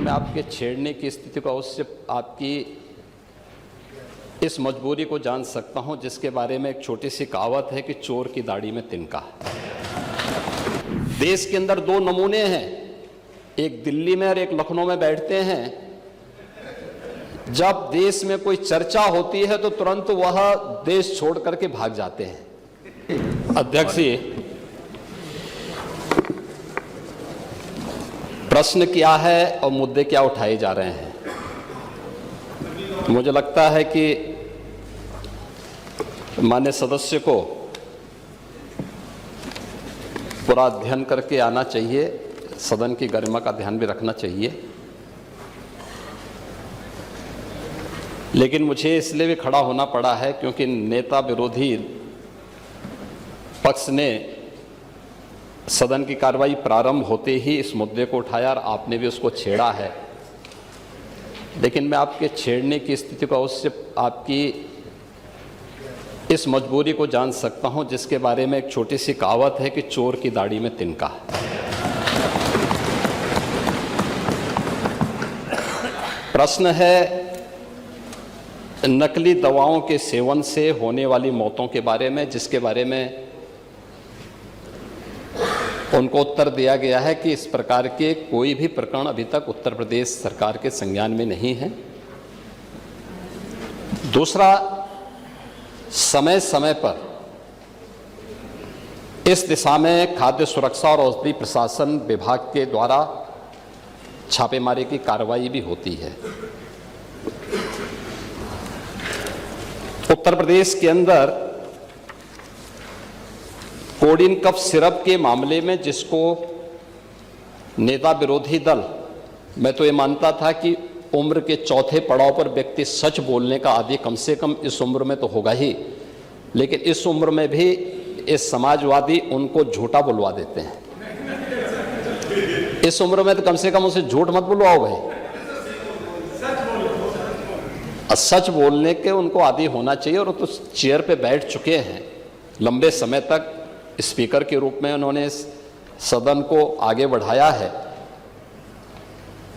मैं आपके छेड़ने की स्थिति को अवश्य आपकी इस मजबूरी को जान सकता हूं, जिसके बारे में एक छोटी सी कहावत है कि चोर की दाढ़ी में तिनका। देश के अंदर दो नमूने हैं, एक दिल्ली में और एक लखनऊ में बैठते हैं। जब देश में कोई चर्चा होती है तो तुरंत वह देश छोड़ करके भाग जाते हैं। अध्यक्ष जी, प्रश्न क्या है और मुद्दे क्या उठाए जा रहे हैं? मुझे लगता है कि माननीय सदस्य को पूरा अध्ययन करके आना चाहिए, सदन की गरिमा का ध्यान भी रखना चाहिए। लेकिन मुझे इसलिए भी खड़ा होना पड़ा है क्योंकि नेता विरोधी पक्ष ने सदन की कार्रवाई प्रारंभ होते ही इस मुद्दे को उठाया और आपने भी उसको छेड़ा है। लेकिन मैं आपके छेड़ने की स्थिति को अवश्य आपकी इस मजबूरी को जान सकता हूं, जिसके बारे में एक छोटी सी कहावत है कि चोर की दाढ़ी में तिनका। प्रश्न है नकली दवाओं के सेवन से होने वाली मौतों के बारे में, जिसके बारे में उनको उत्तर दिया गया है कि इस प्रकार के कोई भी प्रकरण अभी तक उत्तर प्रदेश सरकार के संज्ञान में नहीं है। दूसरा, समय समय पर इस दिशा में खाद्य सुरक्षा और औषधि प्रशासन विभाग के द्वारा छापेमारी की कार्रवाई भी होती है। उत्तर प्रदेश के अंदर कोडिन कफ सिरप के मामले में, जिसको नेता विरोधी दल, मैं तो ये मानता था कि उम्र के चौथे पड़ाव पर व्यक्ति सच बोलने का आदि कम से कम इस उम्र में तो होगा ही, लेकिन इस उम्र में भी इस समाजवादी उनको झूठा बुलवा देते हैं। इस उम्र में तो कम से कम उसे झूठ मत बुलवाओ भाई, सच बोलने के उनको आदी होना चाहिए। और तो चेयर पे बैठ चुके हैं लंबे समय तक, स्पीकर के रूप में उन्होंने सदन को आगे बढ़ाया है।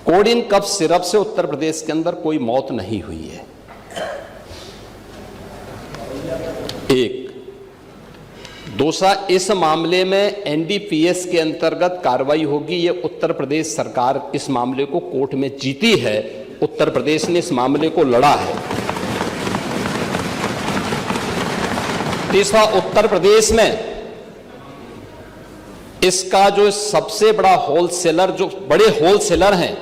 कोडिन कफ सिरप से उत्तर प्रदेश के अंदर कोई मौत नहीं हुई है। एक। दूसरा, इस मामले में एनडीपीएस के अंतर्गत कार्रवाई होगी। ये उत्तर प्रदेश सरकार इस मामले को कोर्ट में जीती है, उत्तर प्रदेश ने इस मामले को लड़ा है। तीसरा, उत्तर प्रदेश में इसका जो सबसे बड़ा होलसेलर, जो बड़े होलसेलर हैं,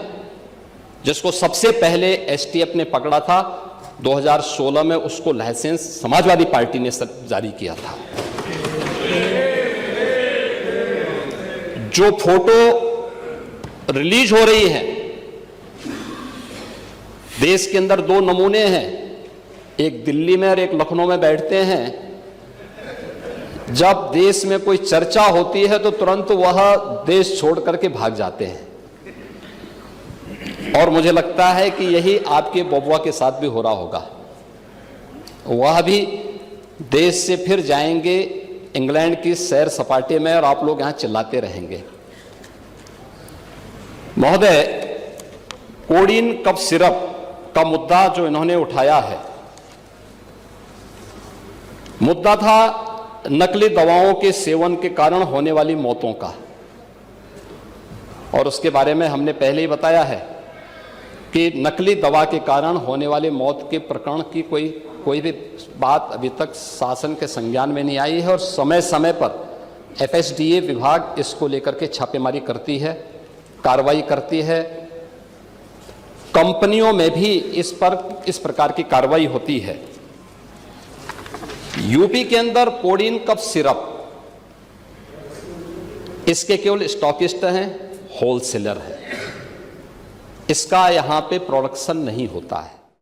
जिसको सबसे पहले एसटीएफ ने पकड़ा था 2016 में, उसको लाइसेंस समाजवादी पार्टी ने जारी किया था। जो फोटो रिलीज हो रही है, देश के अंदर दो नमूने हैं, एक दिल्ली में और एक लखनऊ में बैठते हैं। जब देश में कोई चर्चा होती है तो तुरंत वह देश छोड़ करके भाग जाते हैं। और मुझे लगता है कि यही आपके बबुआ के साथ भी हो रहा होगा। वह भी देश से फिर जाएंगे इंग्लैंड की सैर सपाटे में और आप लोग यहां चिल्लाते रहेंगे। महोदय, कोडिन कफ सिरप का मुद्दा जो इन्होंने उठाया है, मुद्दा था नकली दवाओं के सेवन के कारण होने वाली मौतों का। और उसके बारे में हमने पहले ही बताया है कि नकली दवा के कारण होने वाली मौत के प्रकरण की कोई भी बात अभी तक शासन के संज्ञान में नहीं आई है। और समय समय पर एफएसडीए विभाग इसको लेकर के छापेमारी करती है, कार्रवाई करती है। कंपनियों में भी इस प्रकार की कार्रवाई होती है। यूपी के अंदर कोडिन कफ सिरप, इसके केवल स्टॉकिस्ट हैं, होलसेलर है, इसका यहां पे प्रोडक्शन नहीं होता है।